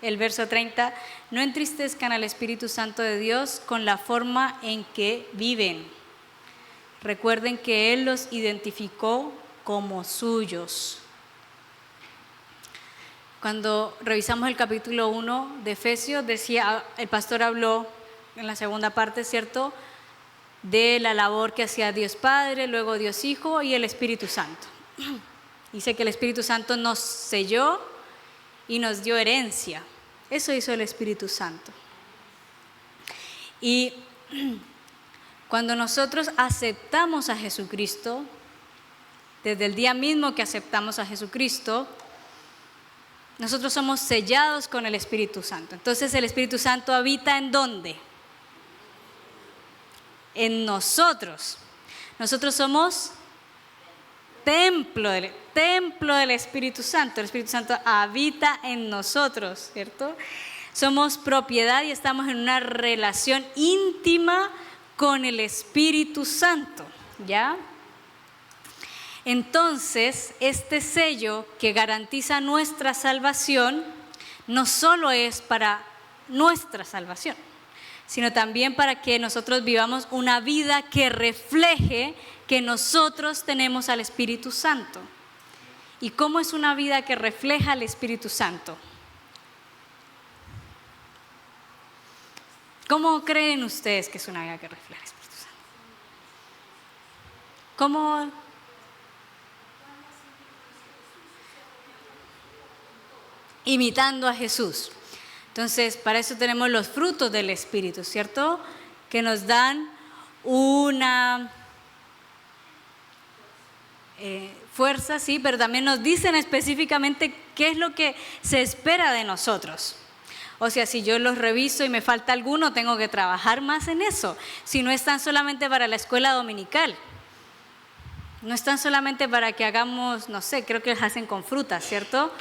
el verso 30, no entristezcan al Espíritu Santo de Dios con la forma en que viven. Recuerden que Él los identificó como suyos. Cuando revisamos el capítulo 1 de Efesios, decía, el pastor habló en la segunda parte, ¿cierto? de la labor que hacía Dios Padre, luego Dios Hijo y el Espíritu Santo. Dice que el Espíritu Santo nos selló y nos dio herencia. Eso hizo el Espíritu Santo. Y cuando nosotros aceptamos a Jesucristo, desde el día mismo que aceptamos a Jesucristo, nosotros somos sellados con el Espíritu Santo. Entonces el Espíritu Santo habita ¿en dónde? En nosotros. Nosotros somos templo del Espíritu Santo. El Espíritu Santo habita en nosotros, ¿cierto? Somos propiedad y estamos en una relación íntima con el Espíritu Santo, ¿ya? Entonces, este sello que garantiza nuestra salvación no solo es para nuestra salvación, sino también para que nosotros vivamos una vida que refleje que nosotros tenemos al Espíritu Santo. ¿Y cómo es una vida que refleja al Espíritu Santo? ¿Cómo creen ustedes que es una vida que refleja al Espíritu Santo? ¿Cómo? Imitando a Jesús. Entonces, para eso tenemos los frutos del Espíritu, ¿cierto? Que nos dan una fuerza, sí, pero también nos dicen específicamente qué es lo que se espera de nosotros. O sea, si yo los reviso y me falta alguno, tengo que trabajar más en eso. Si no están solamente para la escuela dominical, no están solamente para que hagamos, no sé, creo que los hacen con frutas, ¿cierto?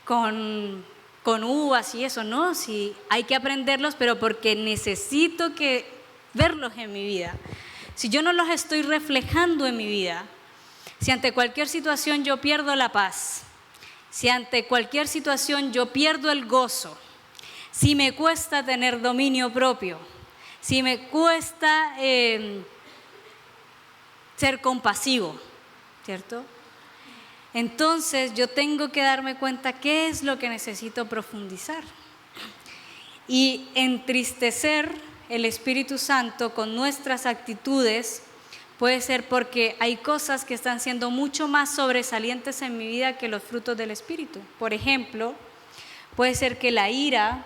Con uvas y eso, no, sí, hay que aprenderlos, pero porque necesito verlos en mi vida. Si yo no los estoy reflejando en mi vida, si ante cualquier situación yo pierdo la paz, si ante cualquier situación yo pierdo el gozo, si me cuesta tener dominio propio, si me cuesta ser compasivo, ¿cierto? Entonces yo tengo que darme cuenta qué es lo que necesito profundizar. Y entristecer el Espíritu Santo con nuestras actitudes puede ser porque hay cosas que están siendo mucho más sobresalientes en mi vida que los frutos del Espíritu. Por ejemplo, puede ser que la ira,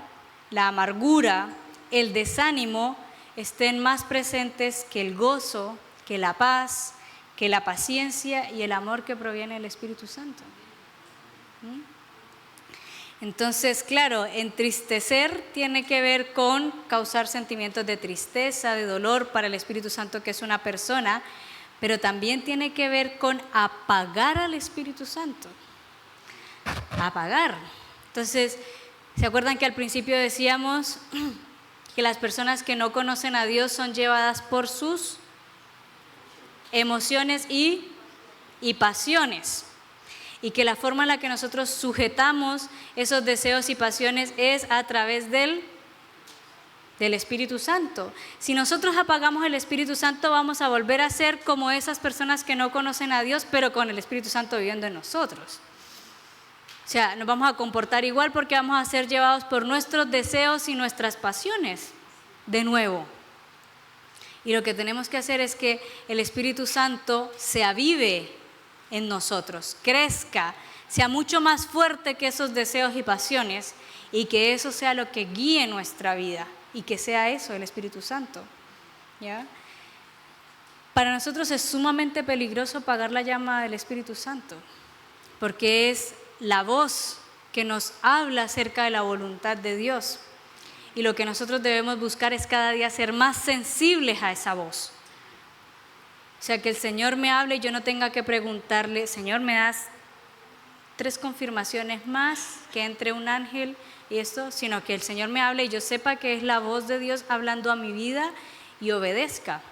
la amargura, el desánimo estén más presentes que el gozo, que la paz, que la paciencia y el amor que proviene del Espíritu Santo. Entonces, claro, entristecer tiene que ver con causar sentimientos de tristeza, de dolor para el Espíritu Santo, que es una persona, pero también tiene que ver con apagar al Espíritu Santo. Apagar. Entonces, ¿se acuerdan que al principio decíamos que las personas que no conocen a Dios son llevadas por sus emociones y pasiones? Y que la forma en la que nosotros sujetamos esos deseos y pasiones es a través del Espíritu Santo. Si nosotros apagamos el Espíritu Santo, vamos a volver a ser como esas personas que no conocen a Dios, pero con el Espíritu Santo viviendo en nosotros. O sea, nos vamos a comportar igual porque vamos a ser llevados por nuestros deseos y nuestras pasiones de nuevo. Y lo que tenemos que hacer es que el Espíritu Santo se avive en nosotros, crezca, sea mucho más fuerte que esos deseos y pasiones, y que eso sea lo que guíe nuestra vida, y que sea eso el Espíritu Santo, ¿ya? Para nosotros es sumamente peligroso apagar la llama del Espíritu Santo, porque es la voz que nos habla acerca de la voluntad de Dios, y lo que nosotros debemos buscar es cada día ser más sensibles a esa voz. O sea, que el Señor me hable y yo no tenga que preguntarle, Señor, ¿me das 3 confirmaciones más que entre un ángel y esto? Sino que el Señor me hable y yo sepa que es la voz de Dios hablando a mi vida y obedezca.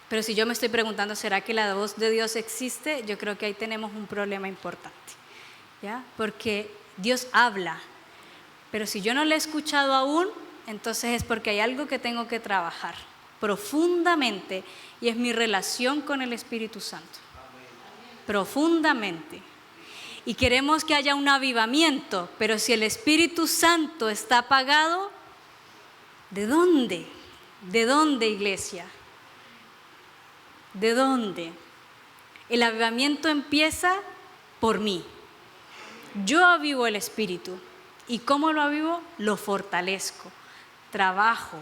Pero si yo me estoy preguntando, ¿será que la voz de Dios existe? Yo creo que ahí tenemos un problema importante, ¿ya? Porque Dios habla, pero si yo no le he escuchado aún, entonces es porque hay algo que tengo que trabajar profundamente, y es mi relación con el Espíritu Santo. Profundamente. Y queremos que haya un avivamiento, pero si el Espíritu Santo está apagado, ¿De dónde? ¿De dónde, iglesia? ¿De dónde? El avivamiento empieza por mí. Yo avivo el Espíritu. ¿Y cómo lo avivo? Lo fortalezco. Trabajo,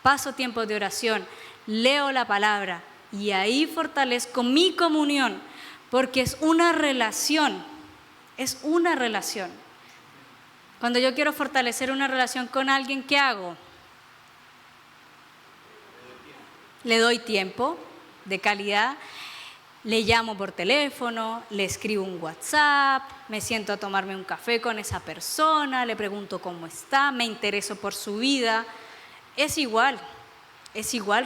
paso tiempos de oración, leo la palabra y ahí fortalezco mi comunión, porque es una relación, es una relación. Cuando yo quiero fortalecer una relación con alguien, ¿qué hago? Le doy tiempo de calidad, le llamo por teléfono, le escribo un WhatsApp, me siento a tomarme un café con esa persona, le pregunto cómo está, me intereso por su vida. Es igual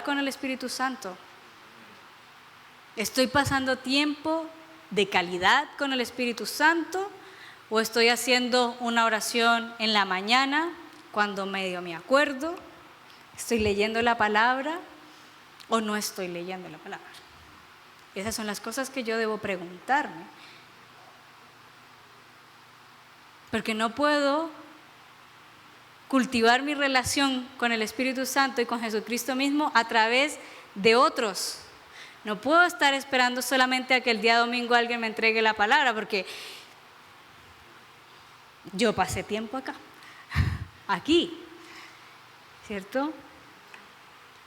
con el Espíritu Santo. ¿Estoy pasando tiempo de calidad con el Espíritu Santo o estoy haciendo una oración en la mañana cuando medio me acuerdo? ¿Estoy leyendo la palabra o no estoy leyendo la palabra? Esas son las cosas que yo debo preguntarme. Porque no puedo cultivar mi relación con el Espíritu Santo y con Jesucristo mismo a través de otros. No puedo estar esperando solamente a que el día domingo alguien me entregue la palabra, porque yo pasé tiempo acá, aquí, ¿cierto?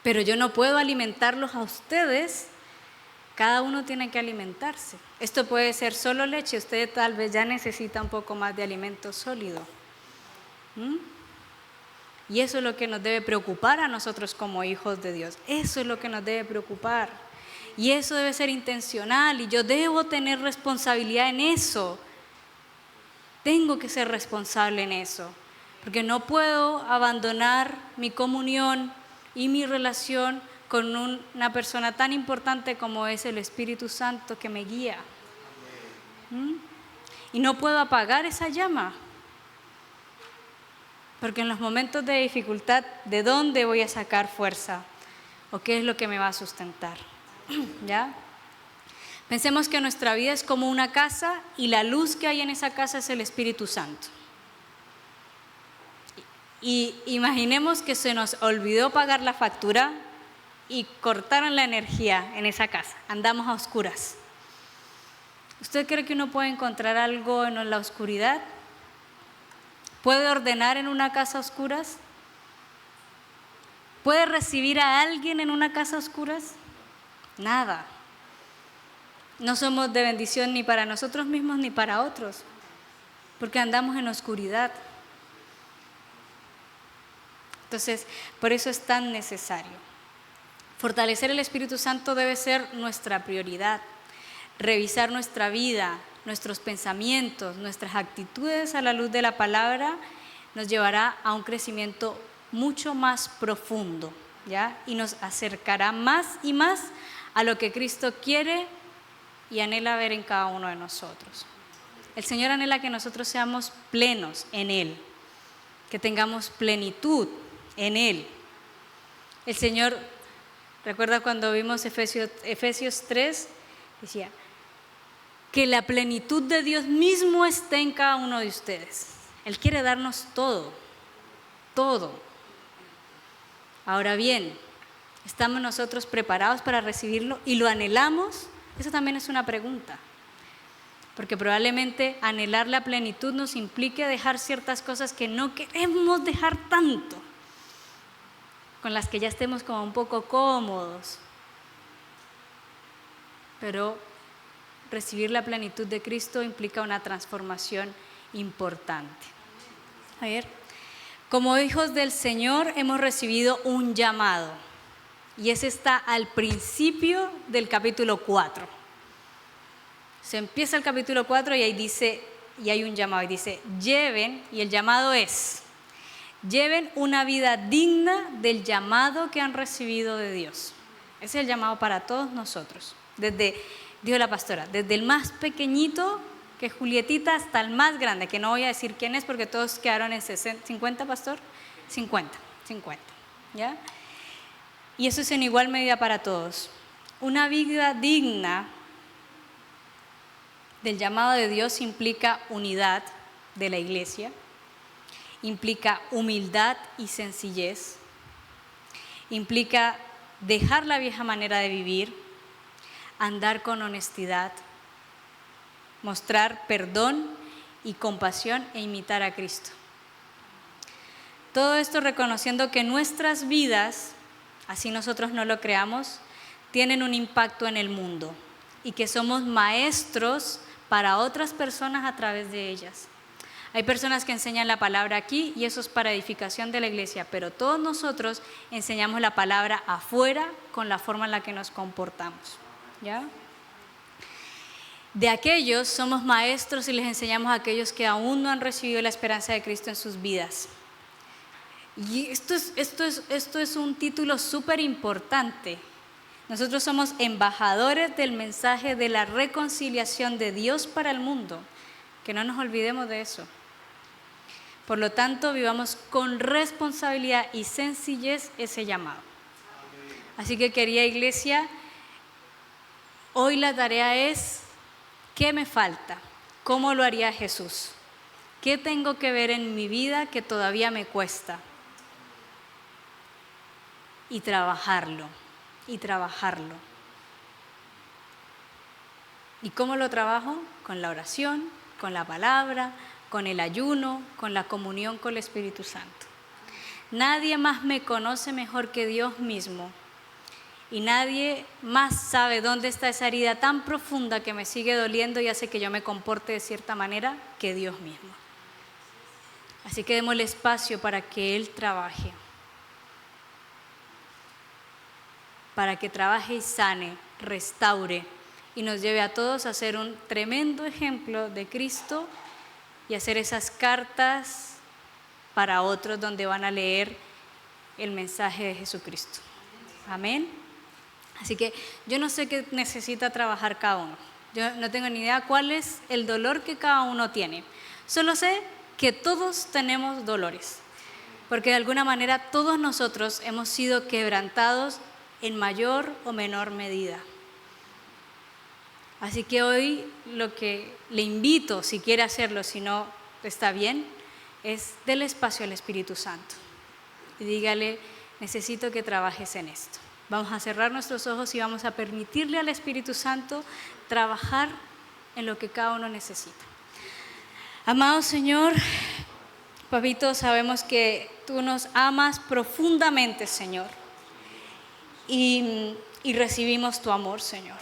Pero yo no puedo alimentarlos a ustedes. Cada uno tiene que alimentarse. Esto puede ser solo leche, usted tal vez ya necesita un poco más de alimento sólido. Y eso es lo que nos debe preocupar a nosotros como hijos de Dios. Eso es lo que nos debe preocupar. Y eso debe ser intencional y yo debo tener responsabilidad en eso. Tengo que ser responsable en eso, porque no puedo abandonar mi comunión y mi relación con una persona tan importante como es el Espíritu Santo que me guía. Y no puedo apagar esa llama, porque en los momentos de dificultad, ¿de dónde voy a sacar fuerza? ¿O qué es lo que me va a sustentar? ¿Ya? Pensemos que nuestra vida es como una casa y la luz que hay en esa casa es el Espíritu Santo. Y imaginemos que se nos olvidó pagar la factura y cortaron la energía en esa casa. Andamos a oscuras. ¿Usted cree que uno puede encontrar algo en la oscuridad? ¿Puede ordenar en una casa a oscuras? ¿Puede recibir a alguien en una casa a oscuras? Nada. No somos de bendición ni para nosotros mismos ni para otros, porque andamos en oscuridad. Entonces, por eso es tan necesario. Fortalecer el Espíritu Santo debe ser nuestra prioridad. Revisar nuestra vida, nuestros pensamientos, nuestras actitudes a la luz de la palabra nos llevará a un crecimiento mucho más profundo, ¿ya? Y nos acercará más y más a lo que Cristo quiere y anhela ver en cada uno de nosotros. El Señor anhela que nosotros seamos plenos en Él, que tengamos plenitud en Él. El Señor, recuerda cuando vimos Efesios 3, decía que la plenitud de Dios mismo esté en cada uno de ustedes. Él quiere darnos todo, todo. Ahora bien, ¿estamos nosotros preparados para recibirlo y lo anhelamos? Eso también es una pregunta, porque probablemente anhelar la plenitud nos implique dejar ciertas cosas que no queremos dejar tanto, con las que ya estemos como un poco cómodos. Pero recibir la plenitud de Cristo implica una transformación importante. A ver, como hijos del Señor hemos recibido un llamado. Y ese está al principio del capítulo 4. Se empieza el capítulo 4 y ahí dice, y hay un llamado, y dice, lleven, y el llamado es, lleven una vida digna del llamado que han recibido de Dios. Ese es el llamado para todos nosotros. Dijo la pastora, desde el más pequeñito, que es Julietita, hasta el más grande, que no voy a decir quién es porque todos quedaron en 50, pastor, 50, ¿ya? Y eso es en igual medida para todos. Una vida digna del llamado de Dios implica unidad de la iglesia, implica humildad y sencillez, implica dejar la vieja manera de vivir, andar con honestidad, mostrar perdón y compasión e imitar a Cristo. Todo esto reconociendo que nuestras vidas, así nosotros no lo creamos, tienen un impacto en el mundo y que somos maestros para otras personas a través de ellas. Hay personas que enseñan la palabra aquí y eso es para edificación de la iglesia, pero todos nosotros enseñamos la palabra afuera con la forma en la que nos comportamos, ¿ya? De aquellos somos maestros y les enseñamos a aquellos que aún no han recibido la esperanza de Cristo en sus vidas. Y esto es un título súper importante. Nosotros somos embajadores del mensaje de la reconciliación de Dios para el mundo. Que no nos olvidemos de eso. Por lo tanto, vivamos con responsabilidad y sencillez ese llamado. Así que, querida iglesia, hoy la tarea es, ¿qué me falta? ¿Cómo lo haría Jesús? ¿Qué tengo que ver en mi vida que todavía me cuesta? Y trabajarlo. ¿Y cómo lo trabajo? Con la oración, con la palabra, con el ayuno, con la comunión con el Espíritu Santo. Nadie más me conoce mejor que Dios mismo y nadie más sabe dónde está esa herida tan profunda que me sigue doliendo y hace que yo me comporte de cierta manera que Dios mismo. Así que démosle espacio para que Él trabaje. Para que trabaje y sane, restaure y nos lleve a todos a ser un tremendo ejemplo de Cristo y hacer esas cartas para otros donde van a leer el mensaje de Jesucristo. Amén. Así que yo no sé qué necesita trabajar cada uno. Yo no tengo ni idea cuál es el dolor que cada uno tiene. Solo sé que todos tenemos dolores, porque de alguna manera todos nosotros hemos sido quebrantados en mayor o menor medida. Así que hoy lo que le invito, si quiere hacerlo, si no está bien, es darle espacio al Espíritu Santo. Y dígale, necesito que trabajes en esto. Vamos a cerrar nuestros ojos y vamos a permitirle al Espíritu Santo trabajar en lo que cada uno necesita. Amado Señor, Papito, sabemos que tú nos amas profundamente, Señor. Y recibimos tu amor, Señor.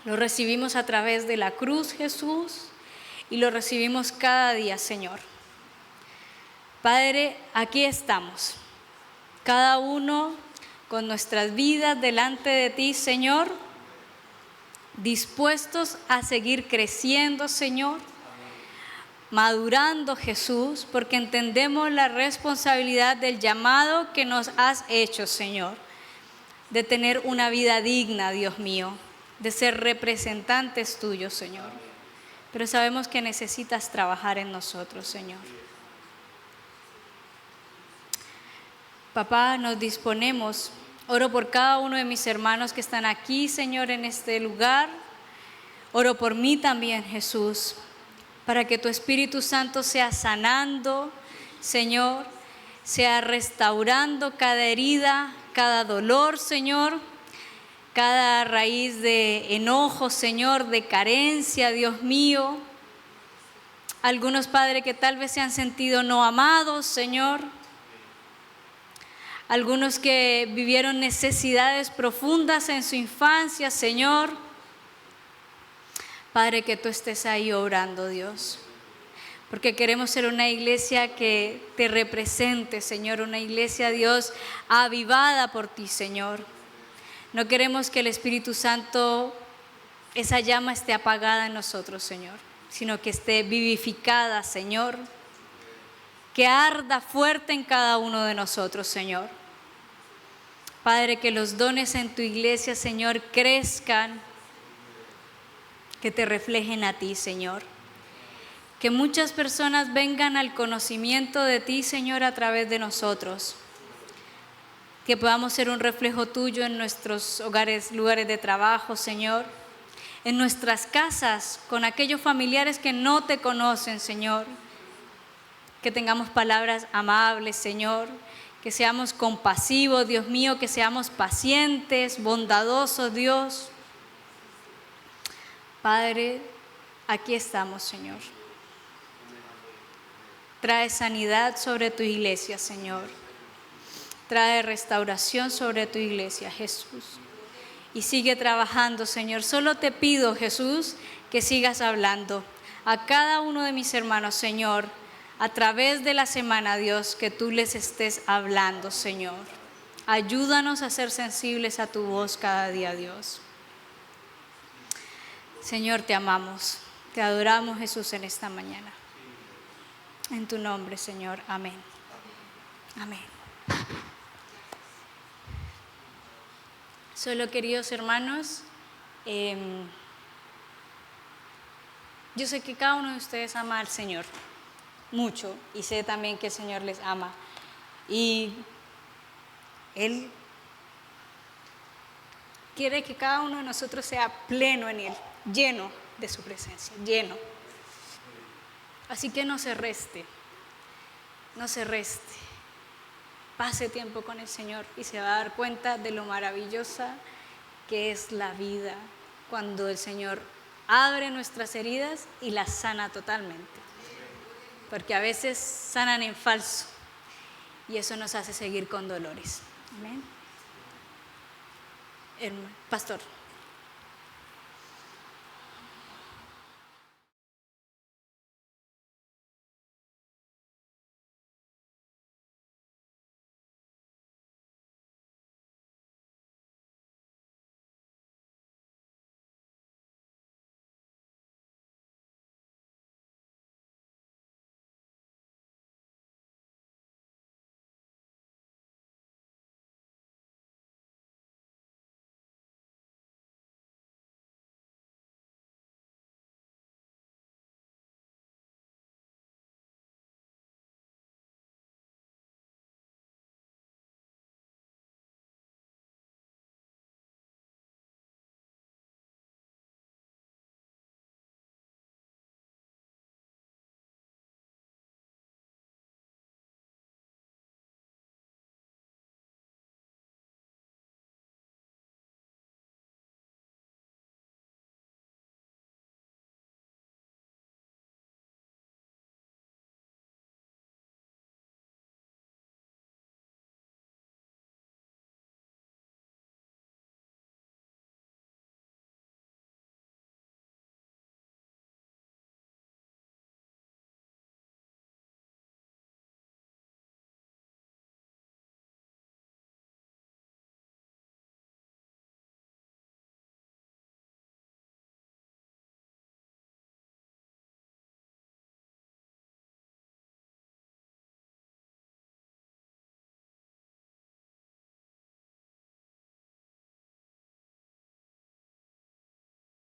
Lo recibimos a través de la cruz, Jesús, y lo recibimos cada día, Señor. Padre, aquí estamos, cada uno con nuestras vidas delante de ti, Señor, dispuestos a seguir creciendo, Señor, madurando, Jesús, porque entendemos la responsabilidad del llamado que nos has hecho, Señor, de tener una vida digna, Dios mío, de ser representantes tuyos, Señor. Pero sabemos que necesitas trabajar en nosotros, Señor. Papá, nos disponemos. Oro por cada uno de mis hermanos que están aquí, Señor, en este lugar. Oro por mí también, Jesús, para que tu Espíritu Santo sea sanando, Señor, sea restaurando cada herida, cada dolor, Señor, cada raíz de enojo, Señor, de carencia, Dios mío. Algunos, Padre, que tal vez se han sentido no amados, Señor. Algunos que vivieron necesidades profundas en su infancia, Señor. Padre, que tú estés ahí obrando, Dios. Porque queremos ser una iglesia que te represente, Señor, una iglesia, Dios, avivada por ti, Señor. No queremos que el Espíritu Santo, esa llama esté apagada en nosotros, Señor, sino que esté vivificada, Señor, que arda fuerte en cada uno de nosotros, Señor. Padre, que los dones en tu iglesia, Señor, crezcan, que te reflejen a ti, Señor. Que muchas personas vengan al conocimiento de ti, Señor, a través de nosotros. Que podamos ser un reflejo tuyo en nuestros hogares, lugares de trabajo, Señor. En nuestras casas, con aquellos familiares que no te conocen, Señor. Que tengamos palabras amables, Señor. que seamos compasivos, Dios mío, que seamos pacientes, bondadosos, Dios. Padre, aquí estamos, Señor. Trae sanidad sobre tu iglesia, Señor. Trae restauración sobre tu iglesia, Jesús. Y sigue trabajando, Señor. Solo te pido, Jesús, que sigas hablando a cada uno de mis hermanos, Señor, a través de la semana, Dios, que tú les estés hablando, Señor. Ayúdanos a ser sensibles a tu voz cada día, Dios. Señor, te amamos, te adoramos, Jesús, en esta mañana. En tu nombre, Señor. Amén. Amén. Solo, queridos hermanos, yo sé que cada uno de ustedes ama al Señor mucho y sé también que el Señor les ama. Y Él quiere que cada uno de nosotros sea pleno en Él, lleno de su presencia, lleno. Así que no se reste, no se reste. Pase tiempo con el Señor y se va a dar cuenta de lo maravillosa que es la vida cuando el Señor abre nuestras heridas y las sana totalmente. Porque a veces sanan en falso y eso nos hace seguir con dolores. Amén. Pastor.